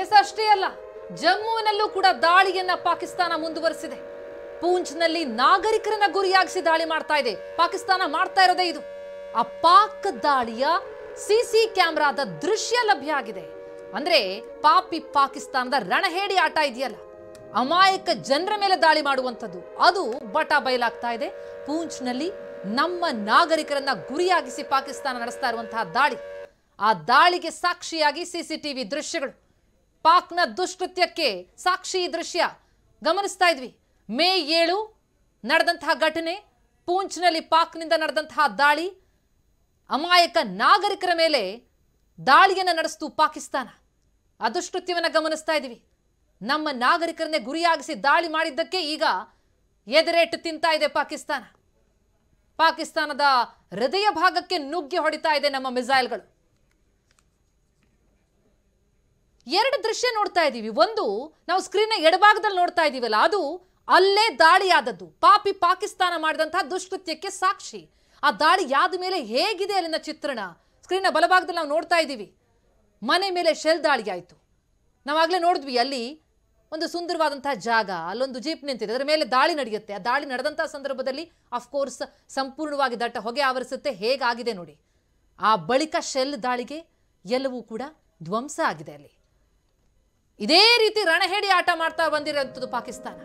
S ಅಷ್ಟೇ ಅಲ್ಲ, ಜಮ್ಮುವಿನಲ್ಲೂ ಕೂಡ ದಾಳಿಯನ್ನ ಪಾಕಿಸ್ತಾನ ಮುಂದುವರಿಸಿದೆ. ಪೂಂಚ್ನಲ್ಲಿ ನಾಗರಿಕರನ್ನ ಗುರಿಯಾಗಿಸಿ ದಾಳಿ ಮಾಡ್ತಾ ಇದೆ. ಪಾಕಿಸ್ತಾನ ಮಾಡ್ತಾ ಇರೋದೇ ಇದು. ಆ ಪಾಕ್ ದಾಳಿಯ ಸಿಸಿ ಕ್ಯಾಮೆರಾದ ದೃಶ್ಯ ಲಭ್ಯ ಆಗಿದೆ. ಅಂದ್ರೆ ಪಾಪಿ ಪಾಕಿಸ್ತಾನದ ರಣಹೇಡಿ ಆಟ ಇದೆಯಲ್ಲ, ಅಮಾಯಕ ಜನರ ಮೇಲೆ ದಾಳಿ ಮಾಡುವಂಥದ್ದು, ಅದು ಬಟ ಬಯಲಾಗ್ತಾ ಇದೆ. ಪೂಂಚ್ನಲ್ಲಿ ನಮ್ಮ ನಾಗರಿಕರನ್ನ ಗುರಿಯಾಗಿಸಿ ಪಾಕಿಸ್ತಾನ ನಡೆಸ್ತಾ ಇರುವಂತಹ ದಾಳಿ, ಆ ದಾಳಿಗೆ ಸಾಕ್ಷಿಯಾಗಿ ಸಿಸಿಟಿವಿ ದೃಶ್ಯಗಳು, ಪಾಕ್ನ ದುಷ್ಕೃತ್ಯಕ್ಕೆ ಸಾಕ್ಷಿ ದೃಶ್ಯ ಗಮನಿಸ್ತಾ ಇದ್ವಿ. ಮೇ 7 ನಡೆದಂತಹ ಘಟನೆ, ಪೂಂಚ್ನಲ್ಲಿ ಪಾಕ್ನಿಂದ ನಡೆದಂತಹ ದಾಳಿ, ಅಮಾಯಕ ನಾಗರಿಕರ ಮೇಲೆ ದಾಳಿಯನ್ನು ನಡೆಸಿತು ಪಾಕಿಸ್ತಾನ. ಆ ದುಷ್ಕೃತ್ಯವನ್ನು ಗಮನಿಸ್ತಾ ಇದ್ವಿ. ನಮ್ಮ ನಾಗರಿಕರನ್ನೇ ಗುರಿಯಾಗಿಸಿ ದಾಳಿ ಮಾಡಿದ್ದಕ್ಕೆ ಈಗ ಎದುರೇಟು ತಿಂತಾ ಇದೆ ಪಾಕಿಸ್ತಾನ. ಪಾಕಿಸ್ತಾನದ ಹೃದಯ ಭಾಗಕ್ಕೆ ನುಗ್ಗಿ ಹೊಡಿತಾ ಇದೆ ನಮ್ಮ ಮಿಸೈಲ್ಗಳು. ಎರಡು ದೃಶ್ಯ ನೋಡ್ತಾ ಇದ್ದೀವಿ. ಒಂದು ನಾವು ಸ್ಕ್ರೀನ್ ಎಡಭಾಗದಲ್ಲಿ ನೋಡ್ತಾ ಇದೀವಲ್ಲ, ಅದು ಅಲ್ಲೇ ದಾಳಿಯಾದದ್ದು, ಪಾಪಿ ಪಾಕಿಸ್ತಾನ ಮಾಡಿದಂತಹ ದುಷ್ಕೃತ್ಯಕ್ಕೆ ಸಾಕ್ಷಿ. ಆ ದಾಳಿ ಯಾದ ಮೇಲೆ ಹೇಗಿದೆ ಅಲ್ಲಿನ ಚಿತ್ರಣ ಸ್ಕ್ರೀನ್ ಬಲಭಾಗದಲ್ಲಿ ನಾವು ನೋಡ್ತಾ ಇದ್ದೀವಿ. ಮನೆ ಮೇಲೆ ಶೆಲ್ ದಾಳಿ ಆಯಿತು. ನಾವಾಗಲೇ ನೋಡಿದ್ವಿ, ಅಲ್ಲಿ ಒಂದು ಸುಂದರವಾದಂತಹ ಜಾಗ, ಅಲ್ಲೊಂದು ಜೀಪ್ ನಿಂತಿದೆ, ಅದರ ಮೇಲೆ ದಾಳಿ ನಡೆಯುತ್ತೆ. ಆ ದಾಳಿ ನಡೆದಂತಹ ಸಂದರ್ಭದಲ್ಲಿ ಅಫ್ಕೋರ್ಸ್ ಸಂಪೂರ್ಣವಾಗಿ ದಟ್ಟ ಹೊಗೆ ಆವರಿಸುತ್ತೆ. ಹೇಗಾಗಿದೆ ನೋಡಿ. ಆ ಬಳಿಕ ಶೆಲ್ ದಾಳಿಗೆ ಎಲ್ಲವೂ ಕೂಡ ಧ್ವಂಸ ಆಗಿದೆ. ಅಲ್ಲಿ ಇದೇ ರೀತಿ ರಣಹೇಡಿ ಆಟ ಮಾಡ್ತಾ ಬಂದಿರುವಂಥದ್ದು ಪಾಕಿಸ್ತಾನ.